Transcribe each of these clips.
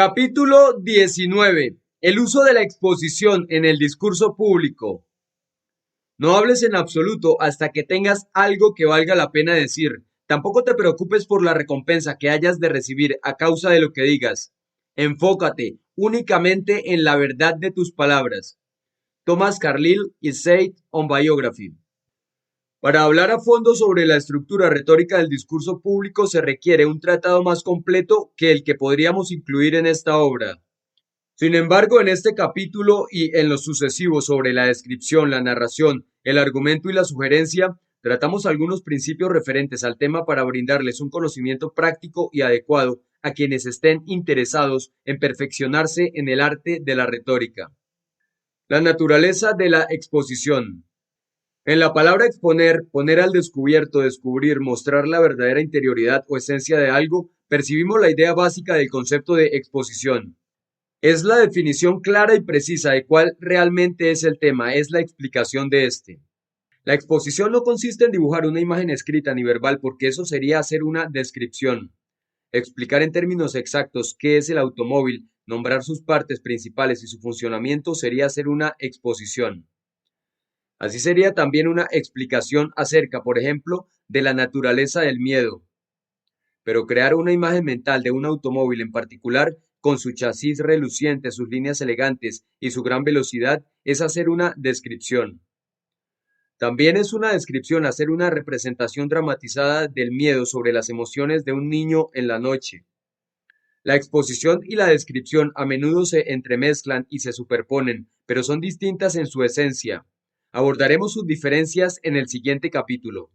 Capítulo 19. El uso de la exposición en el discurso público. No hables en absoluto hasta que tengas algo que valga la pena decir. Tampoco te preocupes por la recompensa que hayas de recibir a causa de lo que digas. Enfócate únicamente en la verdad de tus palabras. Thomas Carlyle, Essay on Biography. Para hablar a fondo sobre la estructura retórica del discurso público se requiere un tratado más completo que el que podríamos incluir en esta obra. Sin embargo, en este capítulo y en los sucesivos sobre la descripción, la narración, el argumento y la sugerencia, tratamos algunos principios referentes al tema para brindarles un conocimiento práctico y adecuado a quienes estén interesados en perfeccionarse en el arte de la retórica. La naturaleza de la exposición. En la palabra exponer, poner al descubierto, descubrir, mostrar la verdadera interioridad o esencia de algo, percibimos la idea básica del concepto de exposición. Es la definición clara y precisa de cuál realmente es el tema, es la explicación de este. La exposición no consiste en dibujar una imagen escrita ni verbal, porque eso sería hacer una descripción. Explicar en términos exactos qué es el automóvil, nombrar sus partes principales y su funcionamiento sería hacer una exposición. Así sería también una explicación acerca, por ejemplo, de la naturaleza del miedo. Pero crear una imagen mental de un automóvil en particular, con su chasis reluciente, sus líneas elegantes y su gran velocidad, es hacer una descripción. También es una descripción hacer una representación dramatizada del miedo sobre las emociones de un niño en la noche. La exposición y la descripción a menudo se entremezclan y se superponen, pero son distintas en su esencia. Abordaremos sus diferencias en el siguiente capítulo.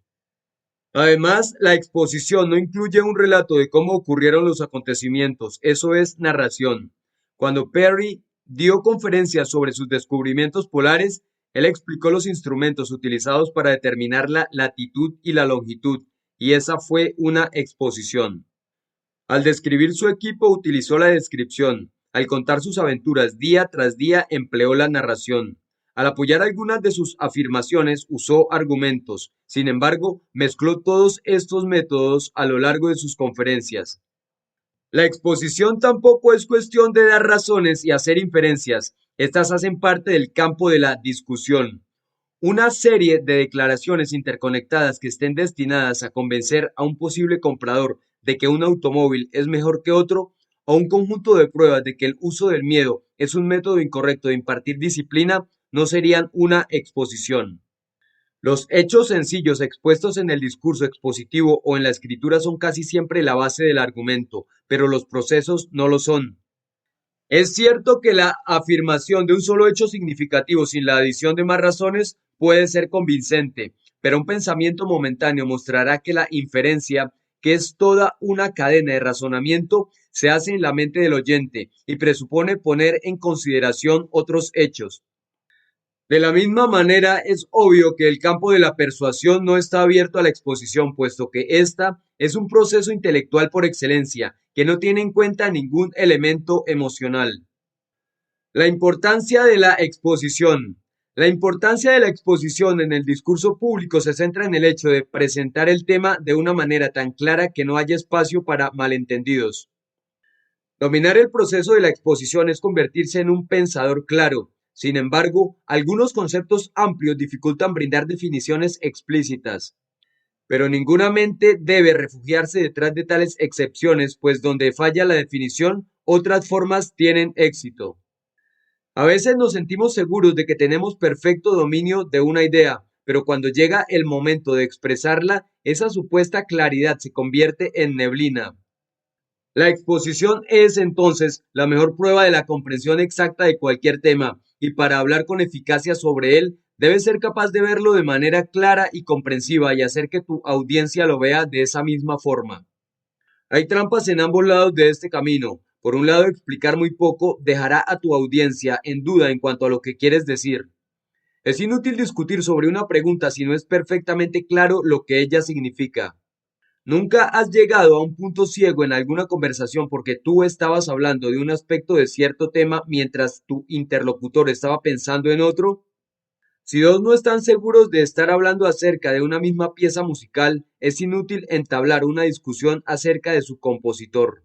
Además, la exposición no incluye un relato de cómo ocurrieron los acontecimientos, eso es narración. Cuando Peary dio conferencias sobre sus descubrimientos polares, él explicó los instrumentos utilizados para determinar la latitud y la longitud, y esa fue una exposición. Al describir su equipo utilizó la descripción, al contar sus aventuras día tras día empleó la narración. Al apoyar algunas de sus afirmaciones usó argumentos, sin embargo, mezcló todos estos métodos a lo largo de sus conferencias. La exposición tampoco es cuestión de dar razones y hacer inferencias, estas hacen parte del campo de la discusión. Una serie de declaraciones interconectadas que estén destinadas a convencer a un posible comprador de que un automóvil es mejor que otro, o un conjunto de pruebas de que el uso del miedo es un método incorrecto de impartir disciplina, no serían una exposición. Los hechos sencillos expuestos en el discurso expositivo o en la escritura son casi siempre la base del argumento, pero los procesos no lo son. Es cierto que la afirmación de un solo hecho significativo sin la adición de más razones puede ser convincente, pero un pensamiento momentáneo mostrará que la inferencia, que es toda una cadena de razonamiento, se hace en la mente del oyente y presupone poner en consideración otros hechos. De la misma manera, es obvio que el campo de la persuasión no está abierto a la exposición, puesto que ésta es un proceso intelectual por excelencia, que no tiene en cuenta ningún elemento emocional. La importancia de la exposición. La importancia de la exposición en el discurso público se centra en el hecho de presentar el tema de una manera tan clara que no haya espacio para malentendidos. Dominar el proceso de la exposición es convertirse en un pensador claro. Sin embargo, algunos conceptos amplios dificultan brindar definiciones explícitas. Pero ninguna mente debe refugiarse detrás de tales excepciones, pues donde falla la definición, otras formas tienen éxito. A veces nos sentimos seguros de que tenemos perfecto dominio de una idea, pero cuando llega el momento de expresarla, esa supuesta claridad se convierte en neblina. La exposición es entonces la mejor prueba de la comprensión exacta de cualquier tema, y para hablar con eficacia sobre él, debes ser capaz de verlo de manera clara y comprensiva y hacer que tu audiencia lo vea de esa misma forma. Hay trampas en ambos lados de este camino. Por un lado, explicar muy poco dejará a tu audiencia en duda en cuanto a lo que quieres decir. Es inútil discutir sobre una pregunta si no es perfectamente claro lo que ella significa. ¿Nunca has llegado a un punto ciego en alguna conversación porque tú estabas hablando de un aspecto de cierto tema mientras tu interlocutor estaba pensando en otro? Si dos no están seguros de estar hablando acerca de una misma pieza musical, es inútil entablar una discusión acerca de su compositor.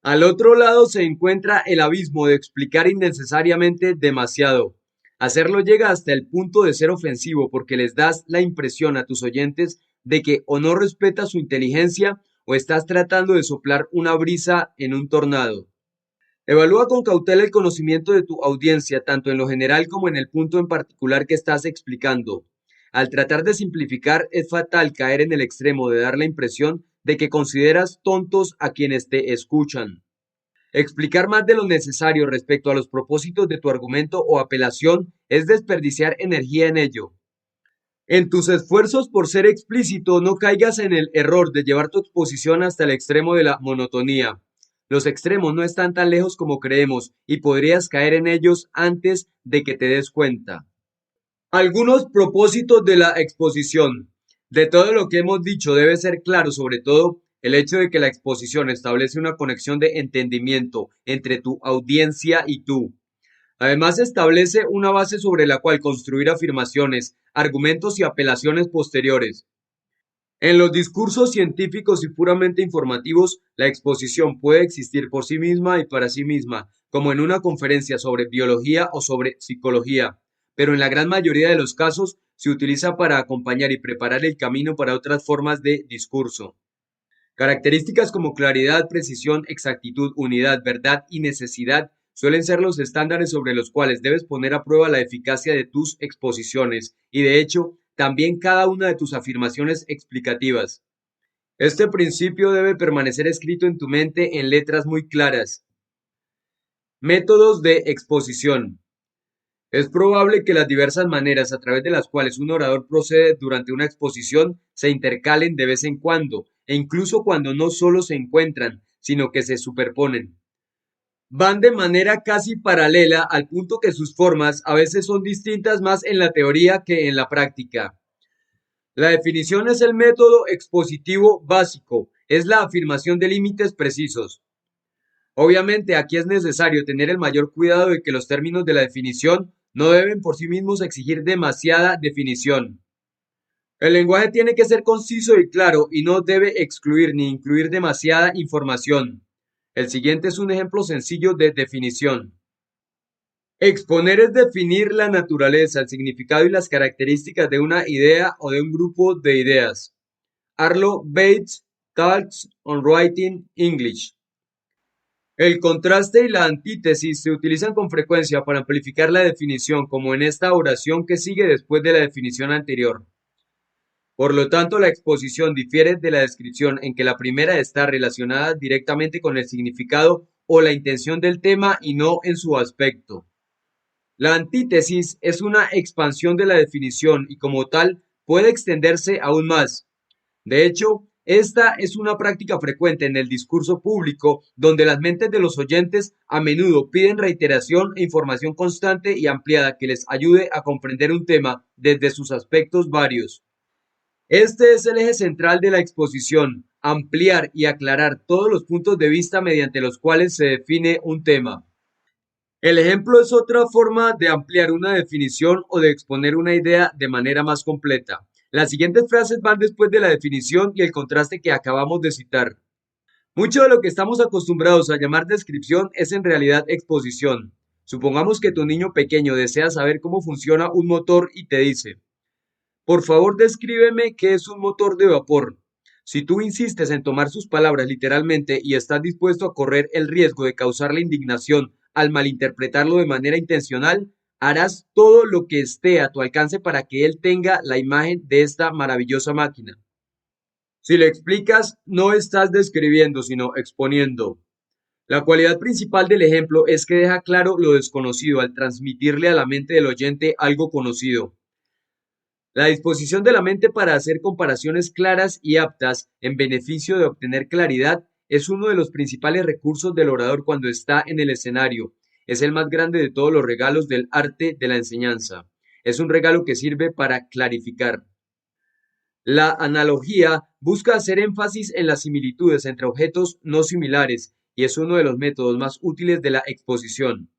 Al otro lado se encuentra el abismo de explicar innecesariamente demasiado. Hacerlo llega hasta el punto de ser ofensivo porque les das la impresión a tus oyentes de que o no respetas su inteligencia o estás tratando de soplar una brisa en un tornado. Evalúa con cautela el conocimiento de tu audiencia, tanto en lo general como en el punto en particular que estás explicando. Al tratar de simplificar, es fatal caer en el extremo de dar la impresión de que consideras tontos a quienes te escuchan. Explicar más de lo necesario respecto a los propósitos de tu argumento o apelación es desperdiciar energía en ello. En tus esfuerzos por ser explícito, no caigas en el error de llevar tu exposición hasta el extremo de la monotonía. Los extremos no están tan lejos como creemos y podrías caer en ellos antes de que te des cuenta. Algunos propósitos de la exposición. De todo lo que hemos dicho debe ser claro, sobre todo, el hecho de que la exposición establece una conexión de entendimiento entre tu audiencia y tú. Además, establece una base sobre la cual construir afirmaciones, argumentos y apelaciones posteriores. En los discursos científicos y puramente informativos, la exposición puede existir por sí misma y para sí misma, como en una conferencia sobre biología o sobre psicología, pero en la gran mayoría de los casos se utiliza para acompañar y preparar el camino para otras formas de discurso. Características como claridad, precisión, exactitud, unidad, verdad y necesidad suelen ser los estándares sobre los cuales debes poner a prueba la eficacia de tus exposiciones y, de hecho, también cada una de tus afirmaciones explicativas. Este principio debe permanecer escrito en tu mente en letras muy claras. Métodos de exposición. Es probable que las diversas maneras a través de las cuales un orador procede durante una exposición se intercalen de vez en cuando, e incluso cuando no solo se encuentran, sino que se superponen. Van de manera casi paralela al punto que sus formas a veces son distintas más en la teoría que en la práctica. La definición es el método expositivo básico, es la afirmación de límites precisos. Obviamente, aquí es necesario tener el mayor cuidado de que los términos de la definición no deben por sí mismos exigir demasiada definición. El lenguaje tiene que ser conciso y claro y no debe excluir ni incluir demasiada información. El siguiente es un ejemplo sencillo de definición. Exponer es definir la naturaleza, el significado y las características de una idea o de un grupo de ideas. Arlo Bates, Thoughts on Writing English. El contraste y la antítesis se utilizan con frecuencia para amplificar la definición, como en esta oración que sigue después de la definición anterior. Por lo tanto, la exposición difiere de la descripción en que la primera está relacionada directamente con el significado o la intención del tema y no en su aspecto. La antítesis es una expansión de la definición y como tal puede extenderse aún más. De hecho, esta es una práctica frecuente en el discurso público, donde las mentes de los oyentes a menudo piden reiteración e información constante y ampliada que les ayude a comprender un tema desde sus aspectos varios. Este es el eje central de la exposición, ampliar y aclarar todos los puntos de vista mediante los cuales se define un tema. El ejemplo es otra forma de ampliar una definición o de exponer una idea de manera más completa. Las siguientes frases van después de la definición y el contraste que acabamos de citar. Mucho de lo que estamos acostumbrados a llamar descripción es en realidad exposición. Supongamos que tu niño pequeño desea saber cómo funciona un motor y te dice: por favor, descríbeme qué es un motor de vapor. Si tú insistes en tomar sus palabras literalmente y estás dispuesto a correr el riesgo de causarle indignación al malinterpretarlo de manera intencional, harás todo lo que esté a tu alcance para que él tenga la imagen de esta maravillosa máquina. Si le explicas, no estás describiendo, sino exponiendo. La cualidad principal del ejemplo es que deja claro lo desconocido al transmitirle a la mente del oyente algo conocido. La disposición de la mente para hacer comparaciones claras y aptas en beneficio de obtener claridad es uno de los principales recursos del orador cuando está en el escenario. Es el más grande de todos los regalos del arte de la enseñanza. Es un regalo que sirve para clarificar. La analogía busca hacer énfasis en las similitudes entre objetos no similares y es uno de los métodos más útiles de la exposición.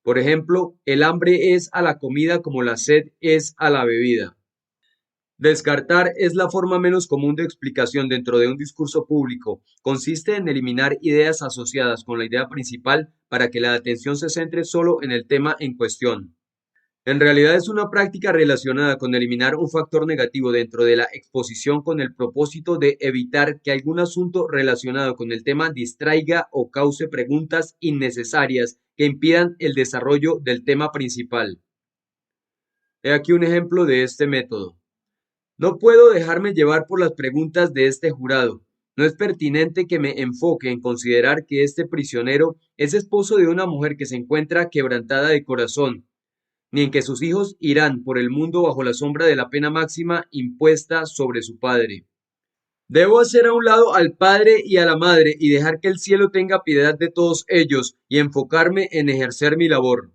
Por ejemplo, el hambre es a la comida como la sed es a la bebida. Descartar es la forma menos común de explicación dentro de un discurso público. Consiste en eliminar ideas asociadas con la idea principal para que la atención se centre solo en el tema en cuestión. En realidad es una práctica relacionada con eliminar un factor negativo dentro de la exposición con el propósito de evitar que algún asunto relacionado con el tema distraiga o cause preguntas innecesarias que impidan el desarrollo del tema principal. He aquí un ejemplo de este método. No puedo dejarme llevar por las preguntas de este jurado. No es pertinente que me enfoque en considerar que este prisionero es esposo de una mujer que se encuentra quebrantada de corazón, ni en que sus hijos irán por el mundo bajo la sombra de la pena máxima impuesta sobre su padre. Debo hacer a un lado al padre y a la madre y dejar que el cielo tenga piedad de todos ellos y enfocarme en ejercer mi labor.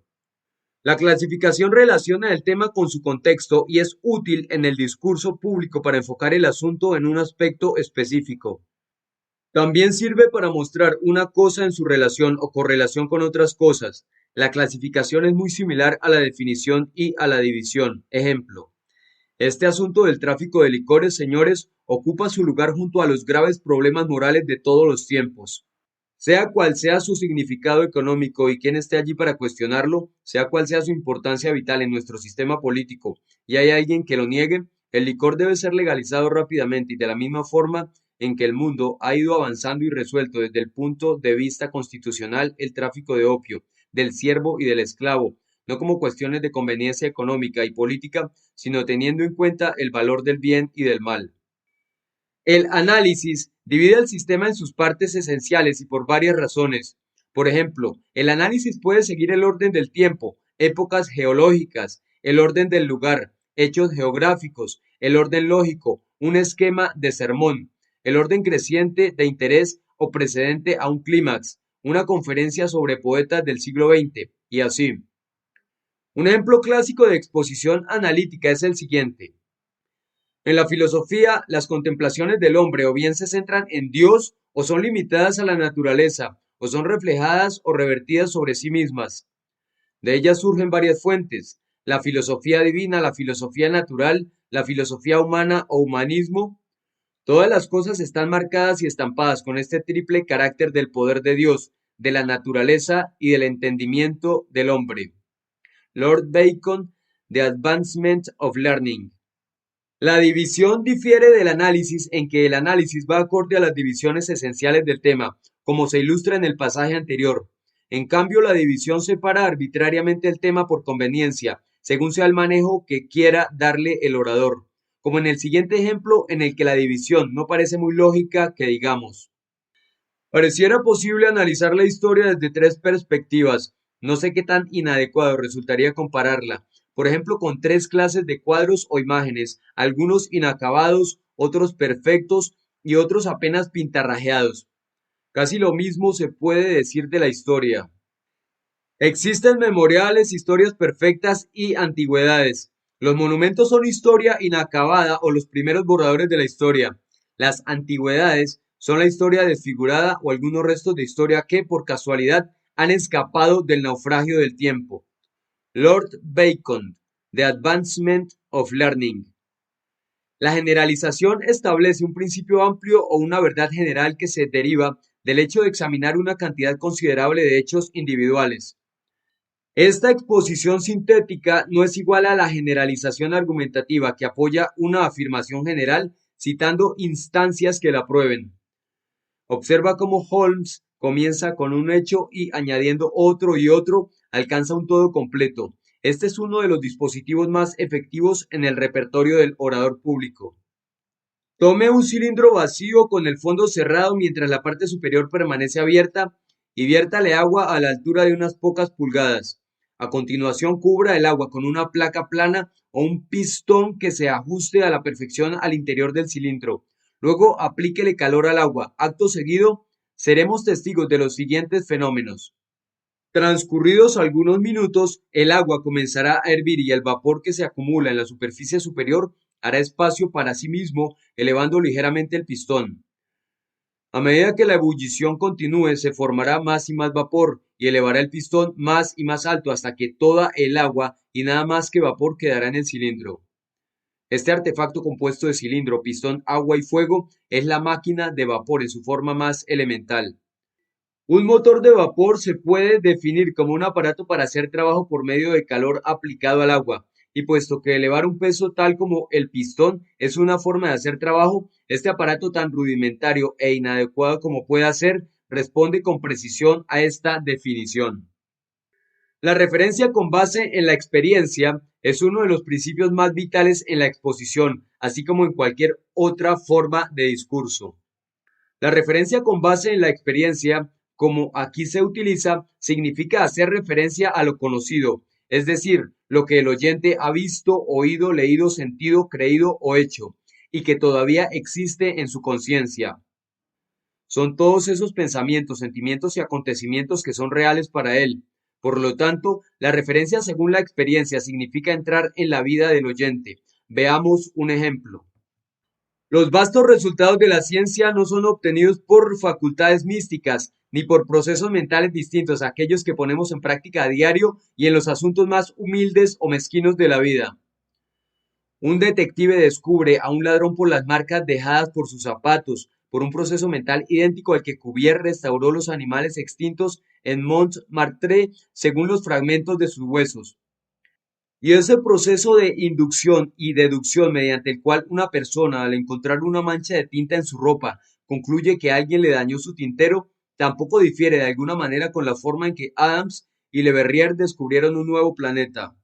La clasificación relaciona el tema con su contexto y es útil en el discurso público para enfocar el asunto en un aspecto específico. También sirve para mostrar una cosa en su relación o correlación con otras cosas. La clasificación es muy similar a la definición y a la división. Ejemplo: este asunto del tráfico de licores, señores, ocupa su lugar junto a los graves problemas morales de todos los tiempos. Sea cual sea su significado económico y quien esté allí para cuestionarlo, sea cual sea su importancia vital en nuestro sistema político, y hay alguien que lo niegue, el licor debe ser legalizado rápidamente y de la misma forma en que el mundo ha ido avanzando y resuelto desde el punto de vista constitucional el tráfico de opio, del siervo y del esclavo, no como cuestiones de conveniencia económica y política, sino teniendo en cuenta el valor del bien y del mal. El análisis divide el sistema en sus partes esenciales y por varias razones. Por ejemplo, el análisis puede seguir el orden del tiempo, épocas geológicas, el orden del lugar, hechos geográficos, el orden lógico, un esquema de sermón, el orden creciente de interés o precedente a un clímax, una conferencia sobre poetas del siglo XX, y así. Un ejemplo clásico de exposición analítica es el siguiente. En la filosofía, las contemplaciones del hombre o bien se centran en Dios o son limitadas a la naturaleza, o son reflejadas o revertidas sobre sí mismas. De ellas surgen varias fuentes: la filosofía divina, la filosofía natural, la filosofía humana o humanismo. Todas las cosas están marcadas y estampadas con este triple carácter del poder de Dios, de la naturaleza y del entendimiento del hombre. Lord Bacon, The Advancement of Learning. La división difiere del análisis en que el análisis va acorde a las divisiones esenciales del tema, como se ilustra en el pasaje anterior. En cambio, la división separa arbitrariamente el tema por conveniencia, según sea el manejo que quiera darle el orador, como en el siguiente ejemplo en el que la división no parece muy lógica que digamos. Pareciera posible analizar la historia desde tres perspectivas. No sé qué tan inadecuado resultaría compararla, por ejemplo, con tres clases de cuadros o imágenes, algunos inacabados, otros perfectos y otros apenas pintarrajeados. Casi lo mismo se puede decir de la historia. Existen memoriales, historias perfectas y antigüedades. Los monumentos son historia inacabada o los primeros borradores de la historia. Las antigüedades son la historia desfigurada o algunos restos de historia que, por casualidad, han escapado del naufragio del tiempo. Lord Bacon, The Advancement of Learning. La generalización establece un principio amplio o una verdad general que se deriva del hecho de examinar una cantidad considerable de hechos individuales. Esta exposición sintética no es igual a la generalización argumentativa que apoya una afirmación general citando instancias que la prueben. Observa cómo Holmes comienza con un hecho y añadiendo otro y otro alcanza un todo completo. Este es uno de los dispositivos más efectivos en el repertorio del orador público. Tome un cilindro vacío con el fondo cerrado mientras la parte superior permanece abierta y viértale agua a la altura de unas pocas pulgadas. A continuación, cubra el agua con una placa plana o un pistón que se ajuste a la perfección al interior del cilindro. Luego, aplíquele calor al agua. Acto seguido, seremos testigos de los siguientes fenómenos. Transcurridos algunos minutos, el agua comenzará a hervir y el vapor que se acumula en la superficie superior hará espacio para sí mismo, elevando ligeramente el pistón. A medida que la ebullición continúe, se formará más y más vapor y elevará el pistón más y más alto hasta que toda el agua y nada más que vapor quedará en el cilindro. Este artefacto compuesto de cilindro, pistón, agua y fuego es la máquina de vapor en su forma más elemental. Un motor de vapor se puede definir como un aparato para hacer trabajo por medio de calor aplicado al agua, y puesto que elevar un peso tal como el pistón es una forma de hacer trabajo, este aparato tan rudimentario e inadecuado como pueda ser, responde con precisión a esta definición. La referencia con base en la experiencia es uno de los principios más vitales en la exposición, así como en cualquier otra forma de discurso. La referencia con base en la experiencia, como aquí se utiliza, significa hacer referencia a lo conocido, es decir, lo que el oyente ha visto, oído, leído, sentido, creído o hecho, y que todavía existe en su conciencia. Son todos esos pensamientos, sentimientos y acontecimientos que son reales para él. Por lo tanto, la referencia según la experiencia significa entrar en la vida del oyente. Veamos un ejemplo. Los vastos resultados de la ciencia no son obtenidos por facultades místicas, ni por procesos mentales distintos a aquellos que ponemos en práctica a diario y en los asuntos más humildes o mezquinos de la vida. Un detective descubre a un ladrón por las marcas dejadas por sus zapatos, por un proceso mental idéntico al que Cuvier restauró los animales extintos en Montmartre según los fragmentos de sus huesos. Y ese proceso de inducción y deducción mediante el cual una persona, al encontrar una mancha de tinta en su ropa, concluye que alguien le dañó su tintero, tampoco difiere de alguna manera con la forma en que Adams y Le Verrier descubrieron un nuevo planeta.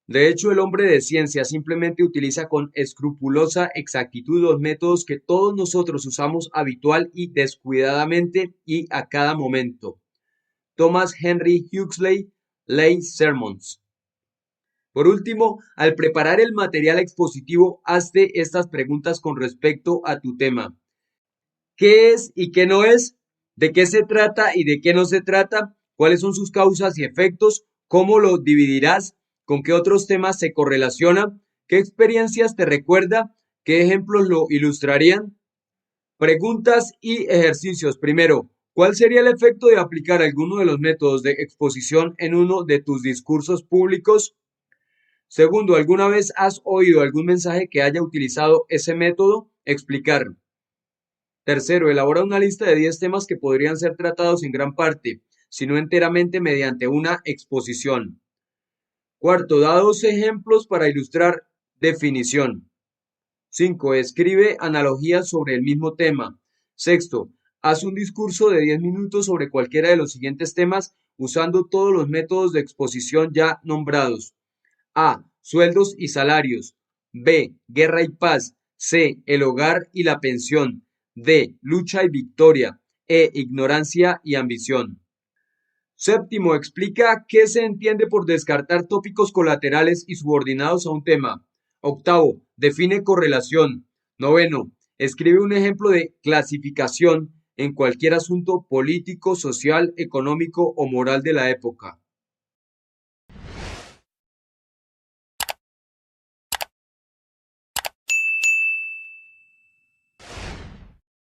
De hecho, el hombre de ciencia simplemente utiliza con escrupulosa exactitud los métodos que todos nosotros usamos habitual y descuidadamente y a cada momento. Thomas Henry Huxley, Lay Sermons. Por último, al preparar el material expositivo, hazte estas preguntas con respecto a tu tema. ¿Qué es y qué no es? ¿De qué se trata y de qué no se trata? ¿Cuáles son sus causas y efectos? ¿Cómo lo dividirás? ¿Con qué otros temas se correlaciona? ¿Qué experiencias te recuerda? ¿Qué ejemplos lo ilustrarían? Preguntas y ejercicios. Primero, ¿cuál sería el efecto de aplicar alguno de los métodos de exposición en uno de tus discursos públicos? Segundo, ¿alguna vez has oído algún mensaje que haya utilizado ese método? Explicar. Tercero, elabora una lista de 10 temas que podrían ser tratados en gran parte, si no enteramente, mediante una exposición. Cuarto, da 2 ejemplos para ilustrar definición. 5. Escribe analogías sobre el mismo tema. Sexto, haz un discurso de 10 minutos sobre cualquiera de los siguientes temas usando todos los métodos de exposición ya nombrados. A. Sueldos y salarios. B. Guerra y paz. C. El hogar y la pensión. D. Lucha y victoria. E. Ignorancia y ambición. Séptimo, explica qué se entiende por descartar tópicos colaterales y subordinados a un tema. Octavo, define correlación. Noveno, escribe un ejemplo de clasificación en cualquier asunto político, social, económico o moral de la época.